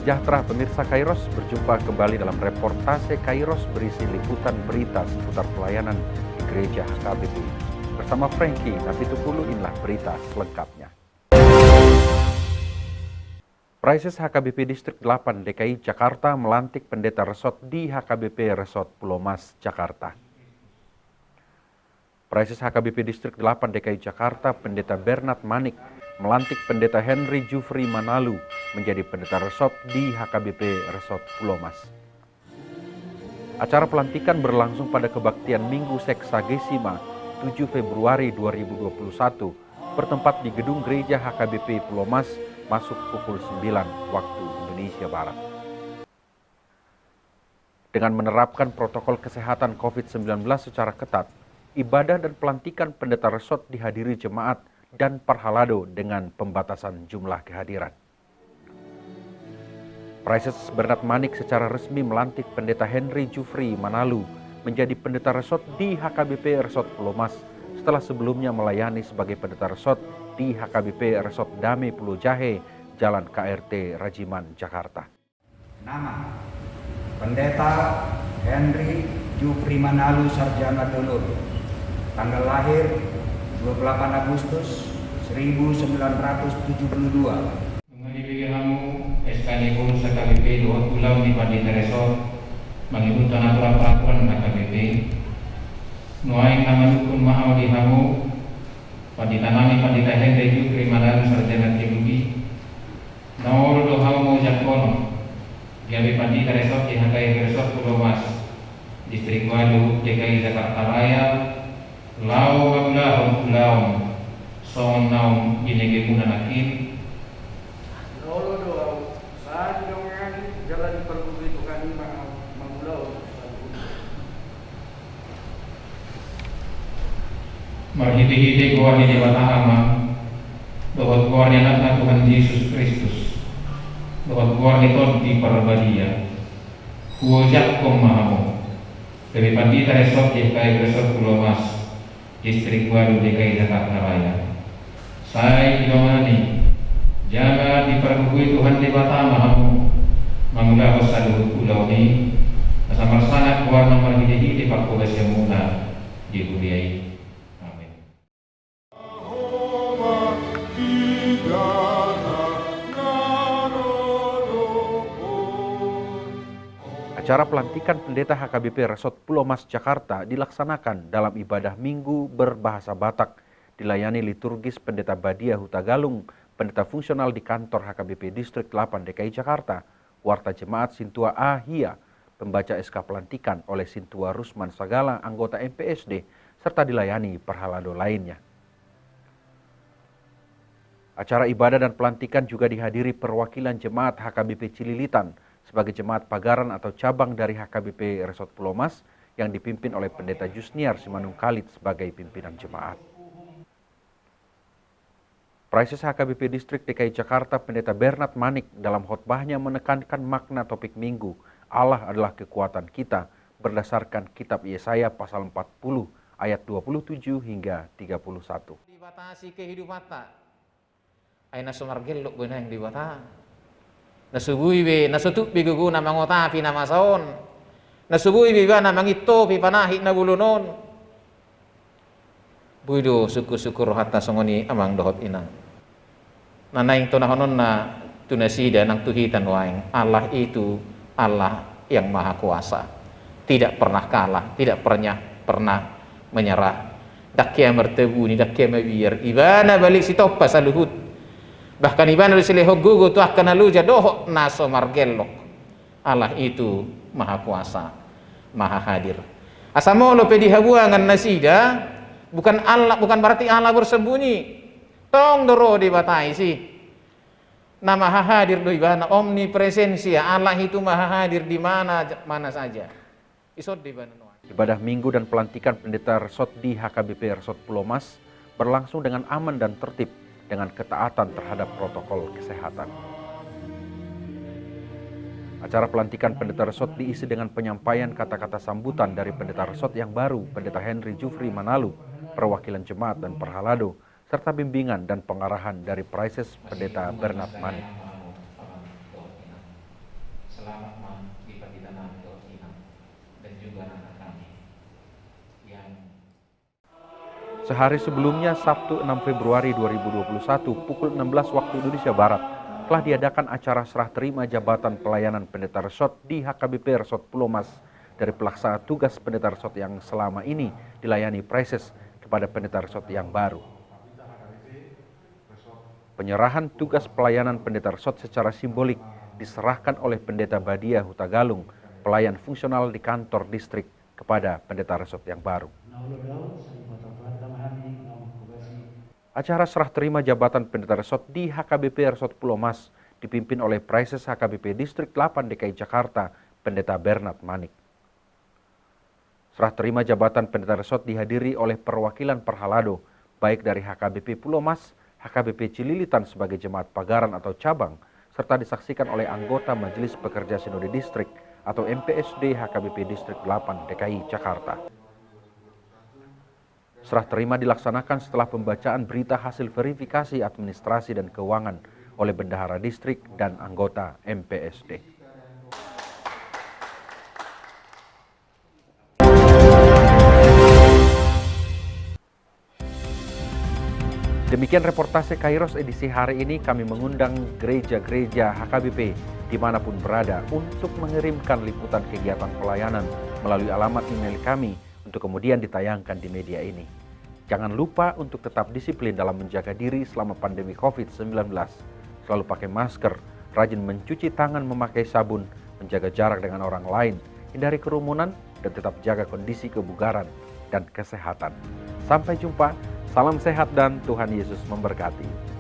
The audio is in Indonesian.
sejahtera pemirsa Kairos, berjumpa kembali dalam reportase Kairos berisi liputan berita seputar pelayanan di Gereja HKBP. Bersama Frankie Napitukulu, inilah berita selengkapnya. Praises HKBP Distrik 8 DKI Jakarta melantik pendeta resort di HKBP Resort Pulau Mas, Jakarta. Praises HKBP Distrik 8 DKI Jakarta, Pendeta Bernard Manik, melantik pendeta Henry Jufri Manalu menjadi pendeta resort di HKBP Resort Pulau Mas. Acara pelantikan berlangsung pada kebaktian Minggu Seksagesima 7 Februari 2021 bertempat di gedung gereja HKBP Pulau Mas masuk pukul 9 waktu Indonesia Barat. Dengan menerapkan protokol kesehatan COVID-19 secara ketat, ibadah dan pelantikan pendeta resort dihadiri jemaat dan parhalado dengan pembatasan jumlah kehadiran. Praises Bernard Manik secara resmi melantik pendeta Henry Jufri Manalu menjadi pendeta resort di HKBP Resort Pulau Mas setelah sebelumnya melayani sebagai pendeta resort di HKBP Resort Dame Pulau Jahe, Jalan KRT Rajiman, Jakarta. Nama Pendeta Henry Jufri Manalu Sarjana Dulur. Tanggal lahir 28 Agustus 1972. Mengenai kamu SKNIPUN HKBP 2 Pulau di Pandita Resort mengikut peraturan HKBP. Nuaing nama dukun mahal di kamu Pandita nami Pandita Henry Jufri Manalu Sarjana Teologi. Nauru do kamu Jakono Gabi Pandita Resort di HKBP Resort Pulau Mas, Distrik Walu, DKI Jakarta Raya. Lau maglahong pulau son naum ginege muna nakin lolo doa sa jongan jalan perbubi itu kan magulau marhiti-hiti gua ni dewa tahama bahwa gua ni anak Tuhan Yesus Kristus bahwa gua ni ton di parbadia huojak kom mahamu dari Pandita Resort DKI Resort Pulau Mas, Distrik Waru, DKI Jakarta Raya. Saya idomani, jangan diperbuui Tuhan di Batama kamu, mengulah saluhut pulau ini, bersama sangat warna marhidi di Pakulas yang mula dibudiai. Amin. Acara pelantikan pendeta HKBP Resort Pulau Mas Jakarta dilaksanakan dalam ibadah Minggu berbahasa Batak, dilayani liturgis pendeta Badia Hutagalung, pendeta fungsional di kantor HKBP Distrik 8 DKI Jakarta, warta jemaat Sintua Ahia, pembaca SK pelantikan oleh Sintua Rusman Sagala, anggota MPSD, serta dilayani parhalado lainnya. Acara ibadah dan pelantikan juga dihadiri perwakilan jemaat HKBP Cililitan sebagai jemaat pagaran atau cabang dari HKBP Resort Pulau Mas yang dipimpin oleh pendeta Jusniar Simanung Khalid sebagai pimpinan jemaat. Praises HKBP Distrik DKI Jakarta pendeta Bernard Manik dalam khotbahnya menekankan makna topik Minggu, Allah adalah kekuatan kita, berdasarkan kitab Yesaya pasal 40 ayat 27 hingga 31. Dibatasi kehidupan tak. Aina sumargelok benar yang dibatasi. Nasubui be nasutuk be guguna mangotapi na masaon. Nasubui be bana mangito pi panahi na bulunon. Buido syukur-syukur hatta songoni amang dohot ina. Nanaing tunahonon na tunasida nang tuhitan waing. Allah itu Allah yang maha kuasa. Tidak pernah kalah, tidak pernah menyerah. Dakya mertebu ni dakya mabiyar. Ibana balik si topa saluhut. Bahkan ibana diseleho gugu tu akan lalu jadoh naso margelok. Allah itu maha kuasa, maha hadir. Asamo lo pedi habuangan nasida, bukan Allah, bukan berarti Allah bersembunyi. Tong doro dibatai sih. Nah maha hadir do ibana omnipresensia. Allah itu maha hadir di mana saja. Isod di ibana. Ibadah Minggu dan pelantikan pendeta resort di HKBP Resort Pulau Mas berlangsung dengan aman dan tertib, dengan ketaatan terhadap protokol kesehatan. Acara pelantikan pendeta resort diisi dengan penyampaian kata-kata sambutan dari pendeta resort yang baru, pendeta Henry Jufri Manalu, perwakilan jemaat dan parhalado, serta bimbingan dan pengarahan dari Praises pendeta Bernard Manik. Sehari sebelumnya, Sabtu 6 Februari 2021, pukul 16 waktu Indonesia Barat, telah diadakan acara serah terima jabatan pelayanan pendeta resort di HKBP Resort Pulau Mas dari pelaksana tugas pendeta resort yang selama ini dilayani Preses kepada pendeta resort yang baru. Penyerahan tugas pelayanan pendeta resort secara simbolik diserahkan oleh pendeta Badia Hutagalung, pelayan fungsional di kantor distrik, kepada pendeta resort yang baru. Acara serah terima jabatan pendeta resort di HKBP Resort Pulau Mas dipimpin oleh Preses HKBP Distrik 8 DKI Jakarta, pendeta Bernard Manik. Serah terima jabatan pendeta resort dihadiri oleh perwakilan Perhalado, baik dari HKBP Pulau Mas, HKBP Cililitan sebagai jemaat pagaran atau cabang, serta disaksikan oleh anggota Majelis Pekerja Sinode Distrik atau MPSD HKBP Distrik 8 DKI Jakarta. Serah terima dilaksanakan setelah pembacaan berita hasil verifikasi administrasi dan keuangan oleh bendahara distrik dan anggota MPSD. Demikian reportase Kairos edisi hari ini. Kami mengundang gereja-gereja HKBP dimanapun berada untuk mengirimkan liputan kegiatan pelayanan melalui alamat email kami untuk kemudian ditayangkan di media ini. Jangan lupa untuk tetap disiplin dalam menjaga diri selama pandemi COVID-19. Selalu pakai masker, rajin mencuci tangan memakai sabun, menjaga jarak dengan orang lain, hindari kerumunan, dan tetap jaga kondisi kebugaran dan kesehatan. Sampai jumpa, salam sehat dan Tuhan Yesus memberkati.